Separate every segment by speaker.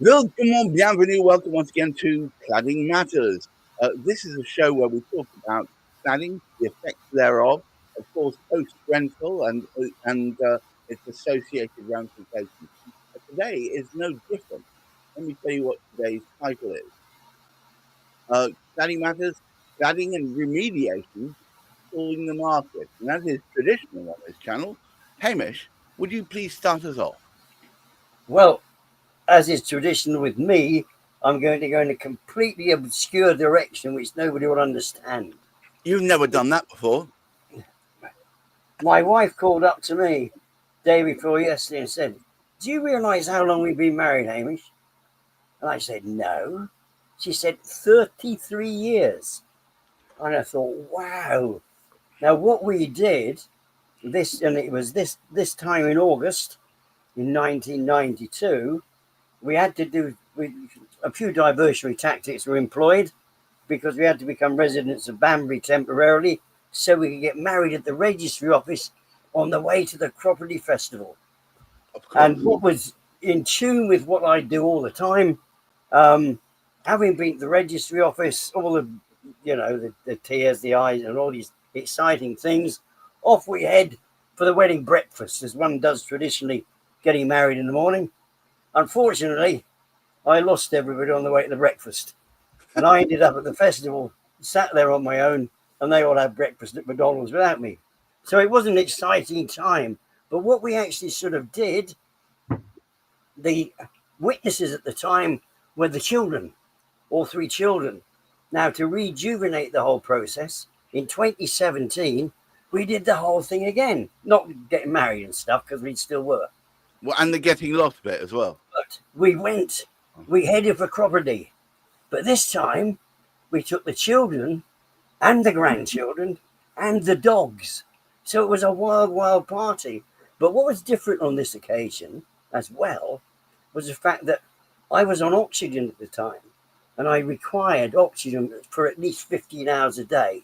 Speaker 1: Welcome, bienvenue, welcome once again to Cladding Matters. This is a show where we talk about cladding, the effects thereof, of course, post-Grenfell and its associated ramifications. Today is no different. Let me tell you what today's title is. Cladding Matters, Cladding and Remediation, Stalling the Market. And that is traditional on this channel. Hamish, would you please start us off?
Speaker 2: Well, as is traditional with me, I'm going to go in a completely obscure direction which nobody will understand.
Speaker 1: You've never done that before.
Speaker 2: My wife called up to me day before yesterday and said, "Do you realise how long we've been married, Hamish?" And I said, "No." She said, 33 years. And I thought, wow. Now, what we did, it was this time in August in 1992, we had to do a few diversionary tactics were employed because we had to become residents of Banbury temporarily so we could get married at the registry office on the way to the Property Festival. And what was in tune with what I do all the time, having been at the registry office, all the tears, the eyes, and all these exciting things, off we head for the wedding breakfast, as one does traditionally, getting married in the morning. Unfortunately, I lost everybody on the way to the breakfast. And I ended up at the festival, sat there on my own, and they all had breakfast at McDonald's without me. So it was an exciting time. But what we actually sort of did, the witnesses at the time were the children, all three children. Now, to rejuvenate the whole process, in 2017, we did the whole thing again. Not getting married and stuff, because we still were.
Speaker 1: Well, and the getting lost bit as well.
Speaker 2: But we headed for Cropredy. But this time, we took the children and the grandchildren and the dogs. So it was a wild, wild party. But what was different on this occasion as well was the fact that I was on oxygen at the time. And I required oxygen for at least 15 hours a day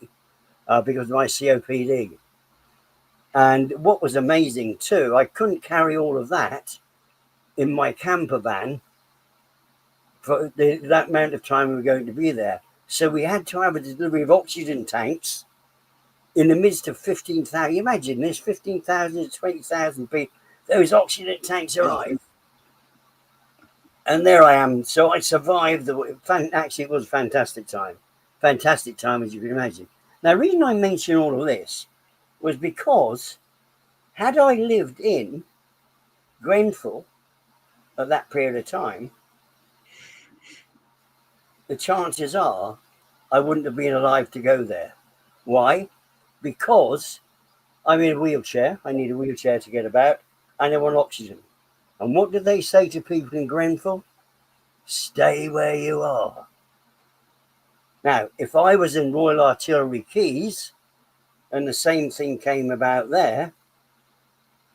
Speaker 2: because of my COPD. And what was amazing too, I couldn't carry all of that in my camper van for that amount of time we were going to be there. So we had to have a delivery of oxygen tanks in the midst of 15,000. Imagine this, 15,000 to 20,000 people. Those oxygen tanks arrived. And there I am. So I survived. Actually, it was a fantastic time. Fantastic time, as you can imagine. Now, the reason I mention all of this was because had I lived in Grenfell at that period of time, the chances are I wouldn't have been alive to go there. Why? Because I'm in a wheelchair. I need a wheelchair to get about, and I want oxygen. And what do they say to people in Grenfell? Stay where you are. Now, if I was in Royal Artillery Quays and the same thing came about there,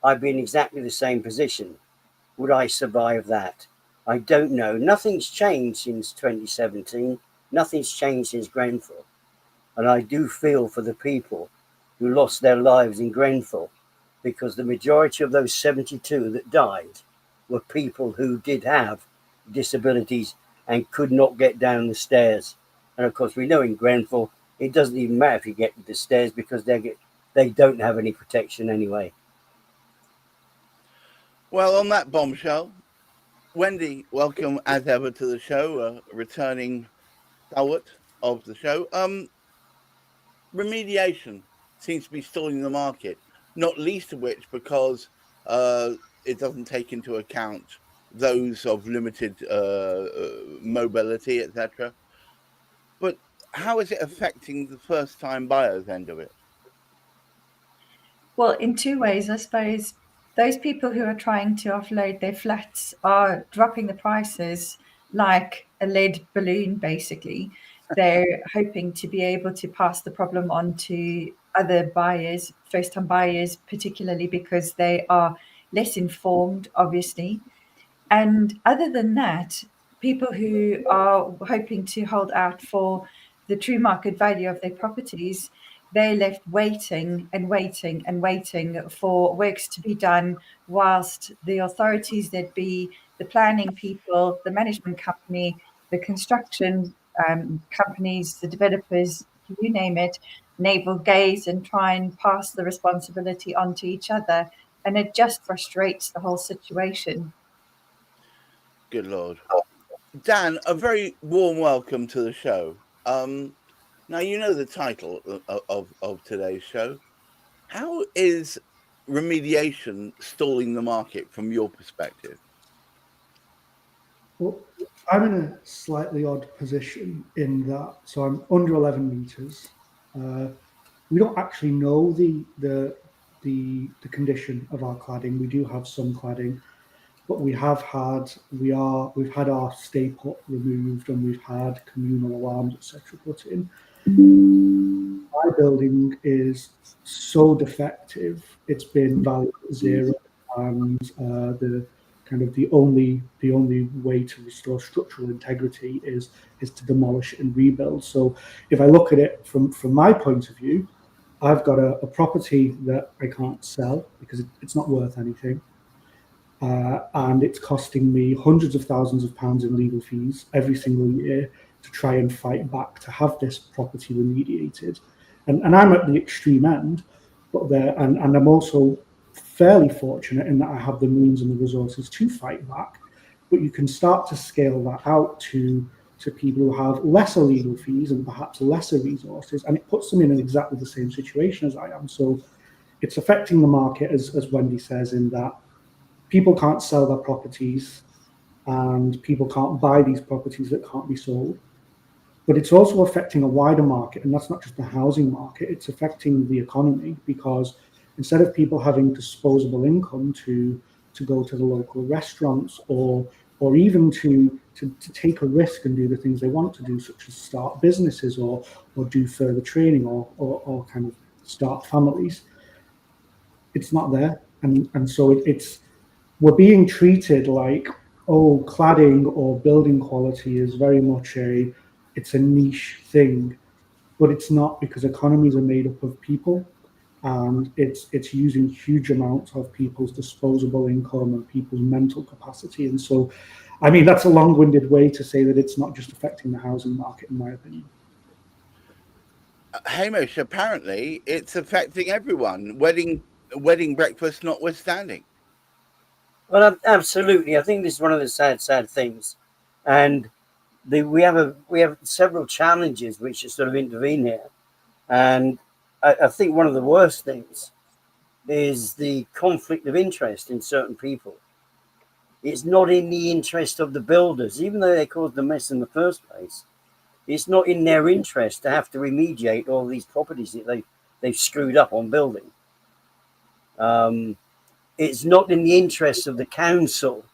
Speaker 2: I'd be in exactly the same position. Would I survive that? I don't know. Nothing's changed since 2017. Nothing's changed since Grenfell. And I do feel for the people who lost their lives in Grenfell, because the majority of those 72 that died were people who did have disabilities and could not get down the stairs. And of course, we know in Grenfell, it doesn't even matter if you get to the stairs because they don't have any protection anyway.
Speaker 1: Well, on that bombshell, Wendy, welcome as ever to the show, returning stalwart of the show. Remediation seems to be stalling the market, not least of which because it doesn't take into account those of limited mobility, etc. But how is it affecting the first-time buyers end of it?
Speaker 3: Well, in two ways, I suppose. Those people who are trying to offload their flats are dropping the prices like a lead balloon, basically. They're hoping to be able to pass the problem on to other buyers, first-time buyers, particularly because they are less informed, obviously. And other than that, people who are hoping to hold out for the true market value of their properties, they're left waiting and waiting and waiting for works to be done whilst the authorities that be the planning people, the management company, the construction companies, the developers, you name it, navel gaze and try and pass the responsibility on to each other. And it just frustrates the whole situation.
Speaker 1: Good Lord. Dan, a very warm welcome to the show. Now, you know the title of today's show. How is remediation stalling the market from your perspective?
Speaker 4: Well, I'm in a slightly odd position in that, so I'm under 11 meters. We don't actually know the condition of our cladding. We do have some cladding, but we've had our stay put removed, and we've had communal alarms, etc., put in. My building is so defective; it's been valued at zero, and the only way to restore structural integrity is to demolish and rebuild. So, if I look at it from my point of view, I've got a property that I can't sell because it's not worth anything. And it's costing me hundreds of thousands of pounds in legal fees every single year to try and fight back to have this property remediated. And I'm at the extreme end, but and I'm also fairly fortunate in that I have the means and the resources to fight back. But you can start to scale that out to people who have lesser legal fees and perhaps lesser resources, and it puts them in exactly the same situation as I am. So it's affecting the market, as Wendy says, in that people can't sell their properties and people can't buy these properties that can't be sold. But it's also affecting a wider market, and that's not just the housing market, it's affecting the economy, because instead of people having disposable income to go to the local restaurants or even to take a risk and do the things they want to do, such as start businesses or do further training or kind of start families, it's not there. And so we're being treated like, oh, cladding or building quality is very much it's a niche thing, but it's not, because economies are made up of people, and it's using huge amounts of people's disposable income and people's mental capacity. And so, I mean, that's a long-winded way to say that it's not just affecting the housing market, in my opinion.
Speaker 1: Hamish, apparently it's affecting everyone, wedding breakfast notwithstanding.
Speaker 2: Well, absolutely. I think this is one of the sad things, and we have several challenges which sort of intervene here, and I think one of the worst things is the conflict of interest in certain people. It's not in the interest of the builders, even though they caused the mess in the first place. It's not in their interest to have to remediate all these properties that they've screwed up on building. It's not in the interest of the council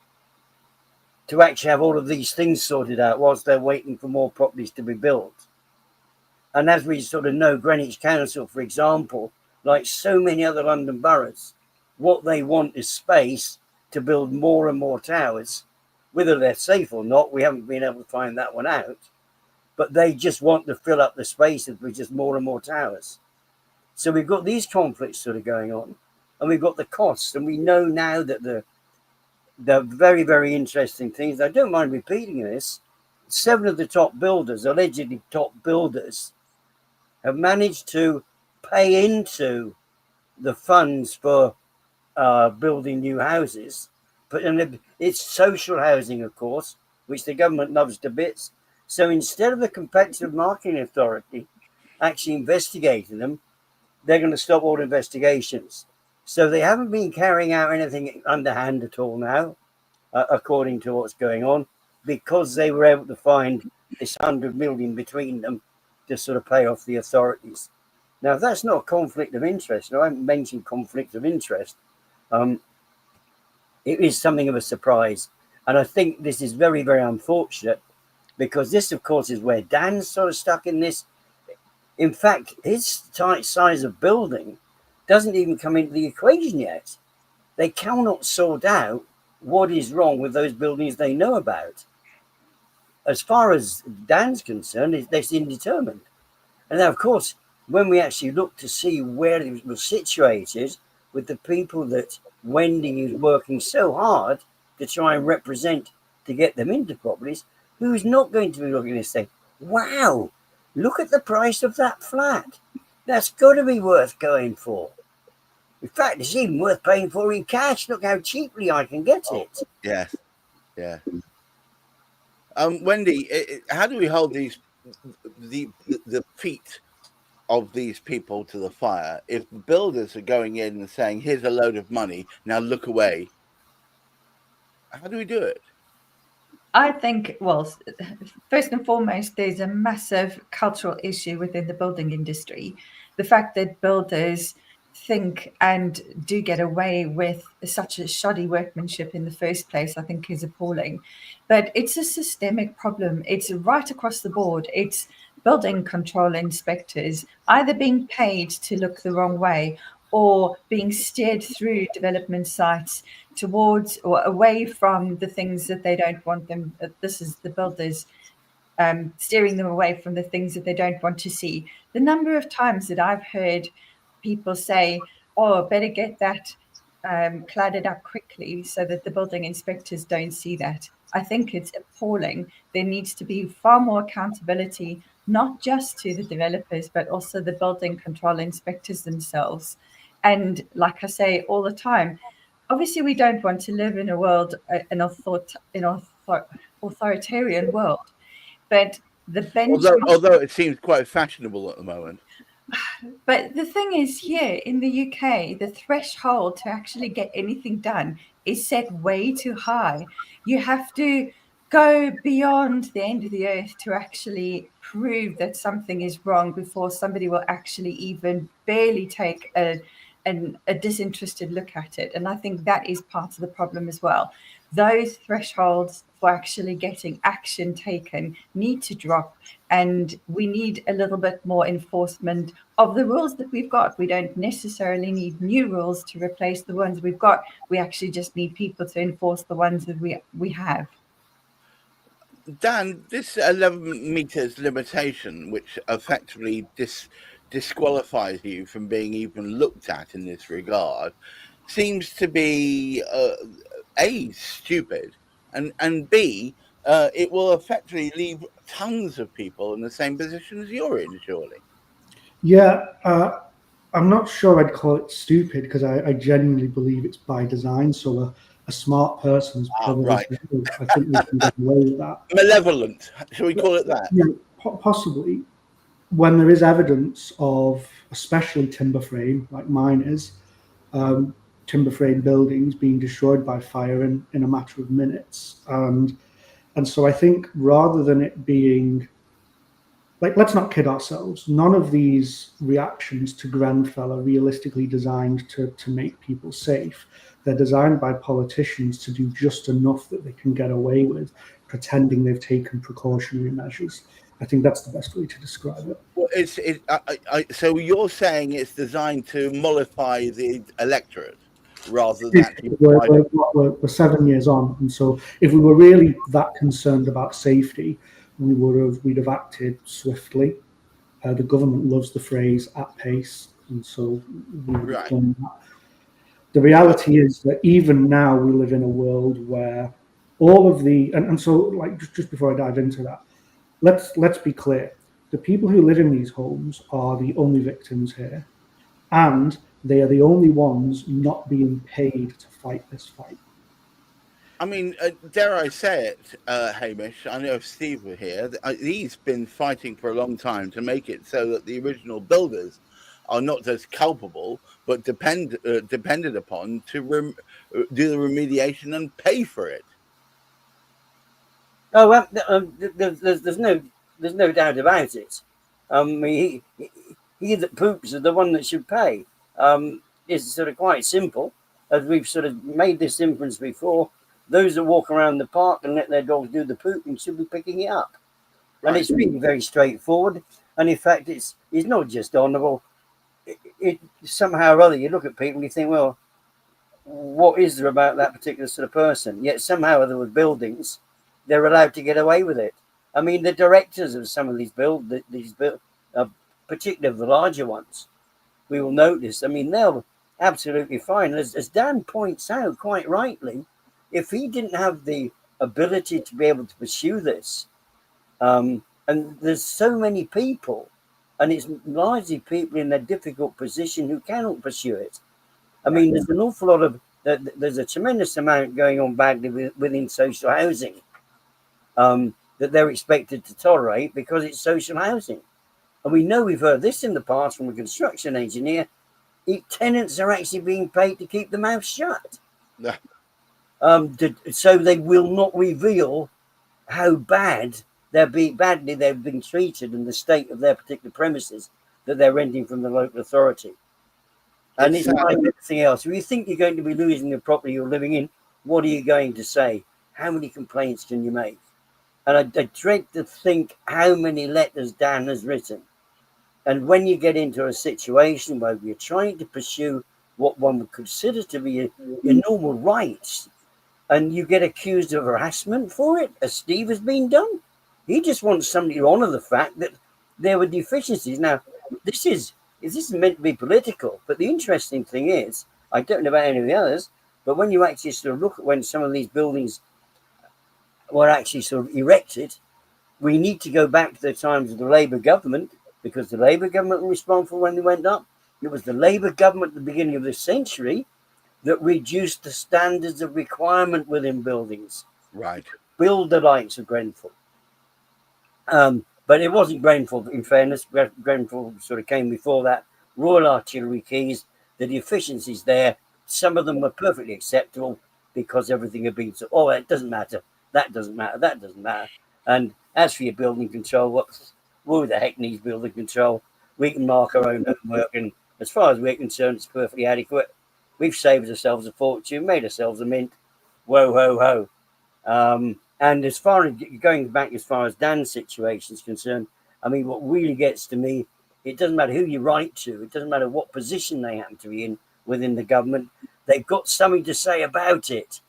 Speaker 2: to actually have all of these things sorted out whilst they're waiting for more properties to be built. And as we sort of know, Greenwich Council, for example, like so many other London boroughs, what they want is space to build more and more towers. Whether they're safe or not, we haven't been able to find that one out. But they just want to fill up the spaces with just more and more towers. So we've got these conflicts sort of going on, and we've got the costs. And we know now that the very, very interesting things, I don't mind repeating this, 7 of the top builders, allegedly top builders, have managed to pay into the funds for building new houses. But it's social housing, of course, which the government loves to bits. So instead of the Competitive Marketing Authority actually investigating them, they're going to stop all investigations. So they haven't been carrying out anything underhand at all now, according to what's going on, because they were able to find this 100 million between them to sort of pay off the authorities. Now, if that's not a conflict of interest, and I haven't mentioned conflict of interest, it is something of a surprise. And I think this is very, very unfortunate, because this, of course, is where Dan's sort of stuck in this. In fact, his tight size of building doesn't even come into the equation yet. They cannot sort out what is wrong with those buildings they know about. As far as Dan's concerned, they're indeterminate. And now, of course, when we actually look to see where it was situated with the people that Wendy is working so hard to try and represent to get them into properties, who's not going to be looking and say, wow, look at the price of that flat. That's got to be worth going for. In fact, it's even worth paying for in cash. Look how cheaply I can get it.
Speaker 1: Yes, yeah. Wendy, how do we hold the feet of these people to the fire if the builders are going in and saying, "Here's a load of money, now look away"? How do we do it?
Speaker 3: I think, well, first and foremost, there's a massive cultural issue within the building industry. The fact that builders think and do get away with such a shoddy workmanship in the first place, I think is appalling. But it's a systemic problem. It's right across the board. It's building control inspectors either being paid to look the wrong way or being steered through development sites towards or away from the things that they don't want them. This is the builders steering them away from the things that they don't want to see. The number of times that I've heard people say, "Oh, better get that cladded up quickly so that the building inspectors don't see that." I think it's appalling. There needs to be far more accountability, not just to the developers, but also the building control inspectors themselves. And like I say all the time, obviously we don't want to live in a world, authoritarian world, but the benchmark.
Speaker 1: Although it seems quite fashionable at the moment.
Speaker 3: But the thing is, here in the UK, the threshold to actually get anything done is set way too high. You have to go beyond the end of the earth to actually prove that something is wrong before somebody will actually even barely take a disinterested look at it. And I think that is part of the problem as well. Those thresholds for actually getting action taken need to drop, and we need a little bit more enforcement of the rules that we've got. We don't necessarily need new rules to replace the ones we've got. We actually just need people to enforce the ones that we have.
Speaker 1: Dan, this 11 meters limitation, which effectively disqualifies you from being even looked at in this regard, seems to be A, stupid, and B, it will effectively leave tons of people in the same position as you're in, surely.
Speaker 4: Yeah, I'm not sure I'd call it stupid because I genuinely believe it's by design. So a smart person's probably
Speaker 1: right.
Speaker 4: saying, I think we can get away with that.
Speaker 1: Malevolent, shall we call it that?
Speaker 4: Yeah, possibly. When there is evidence of, especially timber frame, like mine is, timber frame buildings being destroyed by fire in a matter of minutes. And so I think rather than it being, like, let's not kid ourselves, none of these reactions to Grenfell are realistically designed to make people safe. They're designed by politicians to do just enough that they can get away with, pretending they've taken precautionary measures. I think that's the best way to describe it.
Speaker 1: Well, so you're saying it's designed to mollify the electorate rather than actually.
Speaker 4: We're 7 years on, and so if we were really that concerned about safety, we'd have acted swiftly. The government loves the phrase "at pace," and so we would have done that. The reality is that even now we live in a world where all of the and so, like, just before I dive into that, let's be clear: the people who live in these homes are the only victims here, and they are the only ones not being paid to fight this fight.
Speaker 1: I mean, dare I say it, Hamish? I know if Steve were here, he's been fighting for a long time to make it so that the original builders are not just culpable, but depended upon to do the remediation and pay for it.
Speaker 2: Oh, well, there's no doubt about it. He that poops is the one that should pay. It's sort of quite simple, as we've sort of made this inference before. Those that walk around the park and let their dogs do the pooping should be picking it up. Right. And it's really very straightforward. And in fact, it's not just honourable. It somehow or other, you look at people and you think, well, what is there about that particular sort of person? Yet somehow or other with buildings, they're allowed to get away with it. I mean, the directors of some of these particularly the larger ones, we will notice. I mean, they're absolutely fine. As Dan points out quite rightly, if he didn't have the ability to be able to pursue this, and there's so many people, and it's largely people in a difficult position who cannot pursue it. I mean, there's an awful lot of, there's a tremendous amount going on badly within social housing that they're expected to tolerate because it's social housing. And we know, we've heard this in the past from a construction engineer, tenants are actually being paid to keep the mouth shut.
Speaker 1: Yeah.
Speaker 2: So they will not reveal how badly they've been treated and the state of their particular premises that they're renting from the local authority. And it's like everything else. If you think you're going to be losing the property you're living in, what are you going to say? How many complaints can you make? And I dread to think how many letters Dan has written. And when you get into a situation where you're trying to pursue what one would consider to be your normal rights, and you get accused of harassment for it, as Steve has been done, he just wants somebody to honour the fact that there were deficiencies. Now, this is meant to be political, but the interesting thing is, I don't know about any of the others, but when you actually sort of look at when some of these buildings were actually sort of erected, we need to go back to the times of the Labour government, because the Labour government was responsible when they went up. It was the Labour government at the beginning of this century that reduced the standards of requirement within buildings.
Speaker 1: Right.
Speaker 2: Build the likes of Grenfell. But it wasn't Grenfell, in fairness. Grenfell sort of came before that. Royal Artillery Quays, the deficiencies there, some of them were perfectly acceptable because everything had been so, oh, it doesn't matter. That doesn't matter. That doesn't matter. And as for your building control, who the heck needs building control? We can mark our own homework, and as far as we're concerned, it's perfectly adequate. We've saved ourselves a fortune, made ourselves a mint. Whoa, ho, ho. And as far as going back, as far as Dan's situation is concerned, I mean, what really gets to me, it doesn't matter who you write to, it doesn't matter what position they happen to be in within the government, they've got something to say about it,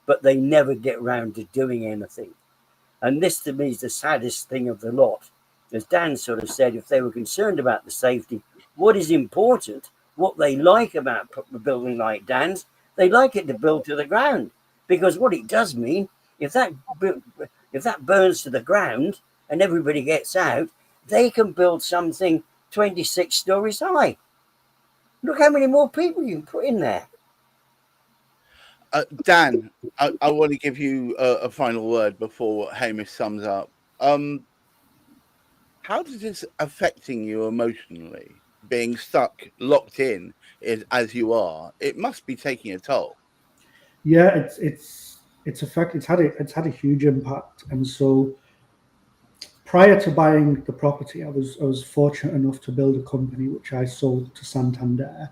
Speaker 2: but they never get round to doing anything. And this to me is the saddest thing of the lot. As Dan sort of said, if they were concerned about the safety, what is important, what they like about a building like Dan's, they like it to build to the ground. Because what it does mean, if that burns to the ground and everybody gets out, they can build something 26 stories high. Look how many more people you can put in there.
Speaker 1: Dan, I want to give you a final word before Hamish sums up. How does this affecting you emotionally? Being stuck, locked in, as you are, it must be taking a toll.
Speaker 4: Yeah, it's had a huge impact, and so prior to buying the property, I was fortunate enough to build a company which I sold to Santander,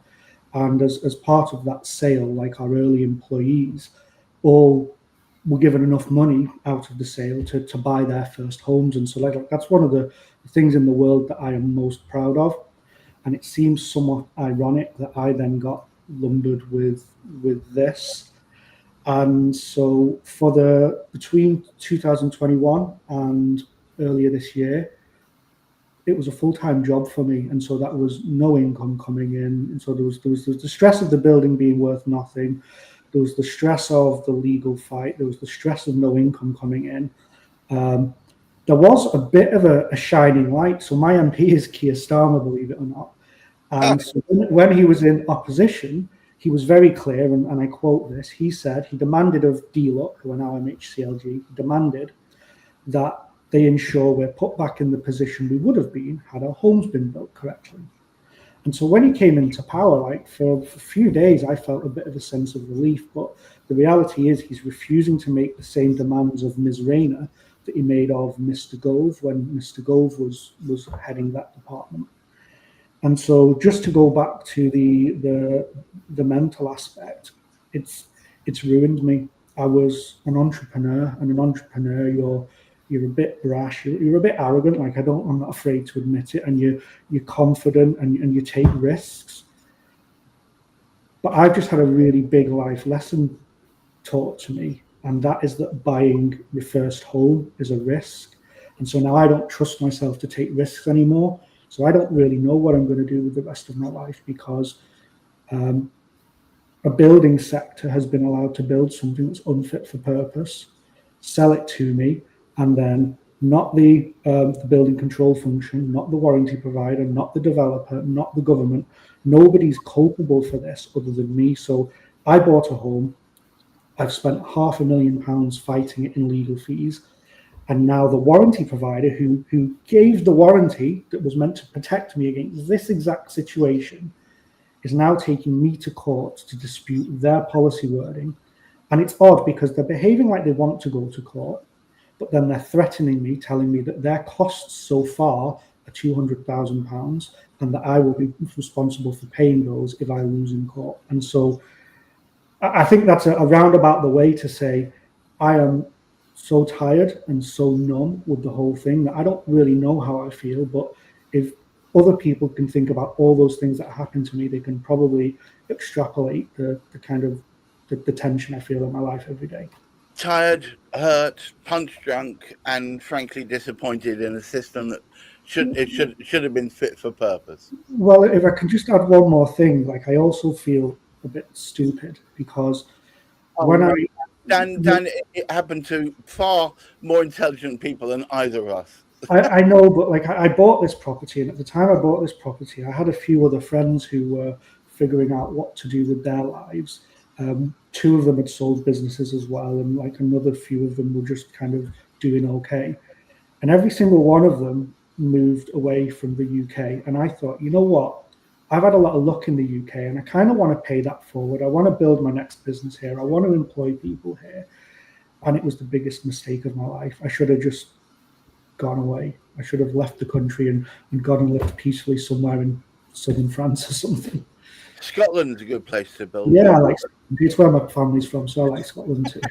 Speaker 4: and as part of that sale, like our early employees, all were given enough money out of the sale to buy their first homes, and so like that's one of the things in the world that I am most proud of, and it seems somewhat ironic that I then got lumbered with this. And so for between 2021 and earlier this year, it was a full-time job for me, and so that was no income coming in. And so there was the stress of the building being worth nothing. There was the stress of the legal fight. There was the stress of no income coming in. There was a bit of a shining light. So my MP is Keir Starmer, believe it or not. And so when he was in opposition, he was very clear, and I quote this, he said, he demanded of DLUC, who are now MHCLG, he demanded that they ensure we're put back in the position we would have been had our homes been built correctly. And so when he came into power, like for a few days, I felt a bit of a sense of relief, but the reality is he's refusing to make the same demands of Ms. Rayner that he made of Mr. Gove when Mr. Gove was heading that department. And so just to go back to the mental aspect, it's ruined me. I was an entrepreneur, and an entrepreneur, you're a bit brash, you're a bit arrogant. Like I'm not afraid to admit it, and you're confident and you take risks. But I've just had a really big life lesson taught to me, and that is that buying your first home is a risk. And so now I don't trust myself to take risks anymore. So I don't really know what I'm going to do with the rest of my life, because a building sector has been allowed to build something that's unfit for purpose, sell it to me, and then not the building control function, not the warranty provider, not the developer, not the government. Nobody's culpable for this other than me. So I bought a home. I've spent £500,000 fighting it in legal fees. And now the warranty provider who gave the warranty that was meant to protect me against this exact situation is now taking me to court to dispute their policy wording. And it's odd because they're behaving like they want to go to court, but then they're threatening me, telling me that their costs so far are £200,000 and that I will be responsible for paying those if I lose in court. And so I think that's a roundabout the way to say I am so tired and so numb with the whole thing that I don't really know how I feel. But if other people can think about all those things that happened to me, they can probably extrapolate the kind of the tension I feel in my life every day.
Speaker 1: Tired, hurt, punch drunk, and frankly disappointed in a system that should have been fit for purpose.
Speaker 4: Well, if I can just add one more thing, like I also feel a bit stupid because when
Speaker 1: no. Dan, it happened to far more intelligent people than either of us.
Speaker 4: I know, but like I bought this property, and at the time I bought this property, I had a few other friends who were figuring out what to do with their lives. Two of them had sold businesses as well, and like another few of them were just kind of doing okay. And every single one of them moved away from the UK. And I thought, you know what? I've had a lot of luck in the UK, and I kind of want to pay that forward. I want to build my next business here. I want to employ people here. And it was the biggest mistake of my life. I should have just gone away. I should have left the country and gone and lived peacefully somewhere in southern France or something.
Speaker 1: Scotland's a good place to build.
Speaker 4: Yeah, I like Scotland. It's where my family's from, so I like Scotland too.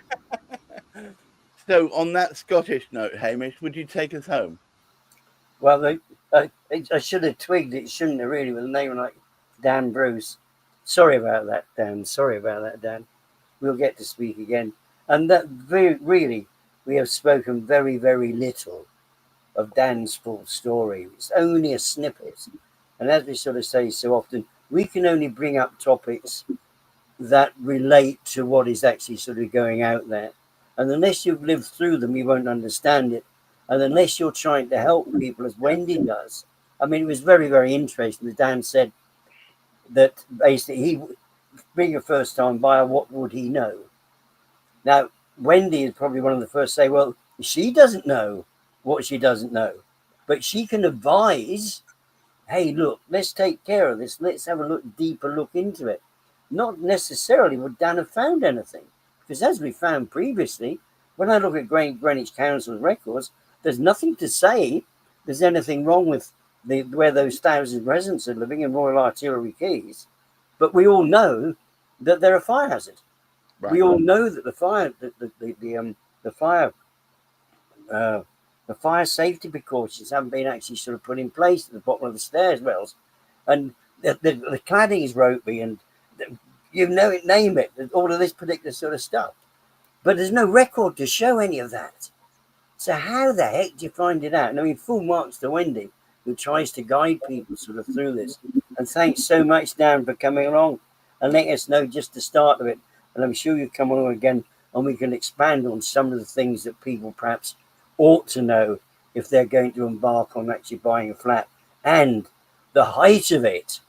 Speaker 1: So, on that Scottish note, Hamish, would you take us home?
Speaker 2: Well, I should have twigged it, shouldn't have, really, with a name like Dan Bruce. Sorry about that, Dan. Sorry about that, Dan. We'll get to speak again. And that really, we have spoken very, very little of Dan's full story. It's only a snippet. And as we sort of say so often, we can only bring up topics that relate to what is actually sort of going out there. And unless you've lived through them, you won't understand it. And unless you're trying to help people, as Wendy does. I mean, it was very, very interesting that Dan said that basically being a first-time buyer, what would he know? Now, Wendy is probably one of the first to say, well, she doesn't know what she doesn't know. But she can advise, hey, look, let's take care of this. Let's have a deeper look into it. Not necessarily would Dan have found anything. Because as we found previously, when I look at Greenwich Council's records, there's nothing to say there's anything wrong with where those 1,000 residents are living in Royal Artillery Quays. But we all know that they're a fire hazard. Right. We all know that the fire safety precautions haven't been actually sort of put in place at the bottom of the stairs wells, and the cladding is ropey, and you know it, name it, all of this particular sort of stuff. But there's no record to show any of that. So how the heck do you find it out? And I mean, full marks to Wendy, who tries to guide people sort of through this. And thanks so much, Dan, for coming along and letting us know just the start of it. And I'm sure you'll come along again and we can expand on some of the things that people perhaps ought to know if they're going to embark on actually buying a flat. And the height of it,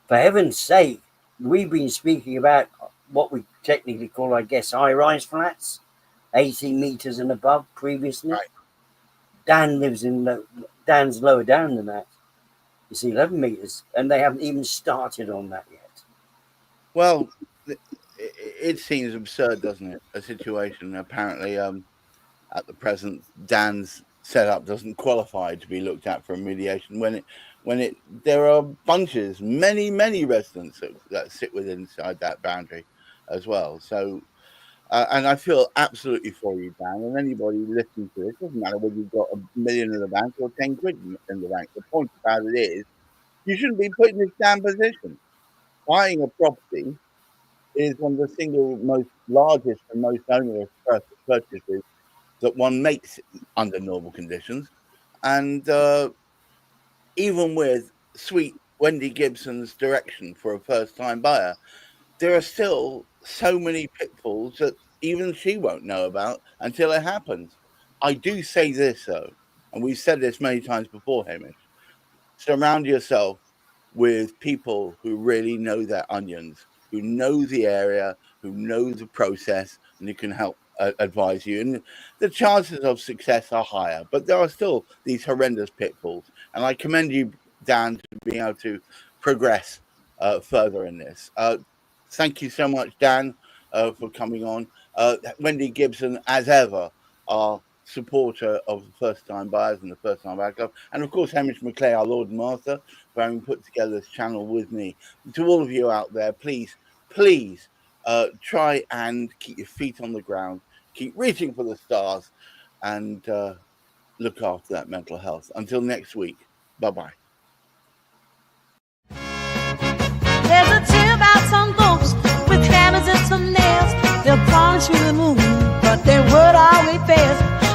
Speaker 2: for heaven's sake, we've been speaking about what we technically call, I guess, high-rise flats, 18 meters and above previously. Right. Dan lives in Dan's lower down than that. It's 11 meters, and they haven't even started on that yet.
Speaker 1: Well, it seems absurd, doesn't it? A situation apparently at the present, Dan's setup doesn't qualify to be looked at for remediation when there are bunches, many residents that sit within inside that boundary as well. So. And I feel absolutely for you, Dan, and anybody listening to it. Doesn't matter whether you've got £1 million in the bank or 10 quid in the bank. The point about it is, you shouldn't be put in this damn position. Buying a property is one of the single most largest and most onerous purchases that one makes under normal conditions. And even with sweet Wendy Gibson's direction for a first-time buyer, there are still so many pitfalls that even she won't know about until it happens. I do say this though, and we've said this many times before, Hamish. Surround yourself with people who really know their onions, who know the area, who know the process, and who can help advise you. And the chances of success are higher, but there are still these horrendous pitfalls. And I commend you, Dan, to being able to progress further in this. Thank you so much, Dan, for coming on. Wendy Gibson, as ever, our supporter of the first-time buyers and the first-time buyer club, and of course Hamish McClay, our Lord and Master, for having put together this channel with me. To all of you out there, please try and keep your feet on the ground, keep reaching for the stars, and look after that mental health. Until next week, bye-bye.
Speaker 5: There's a tale about some folks with hammers and some nails. They'll promise you the moon, but their word always fails.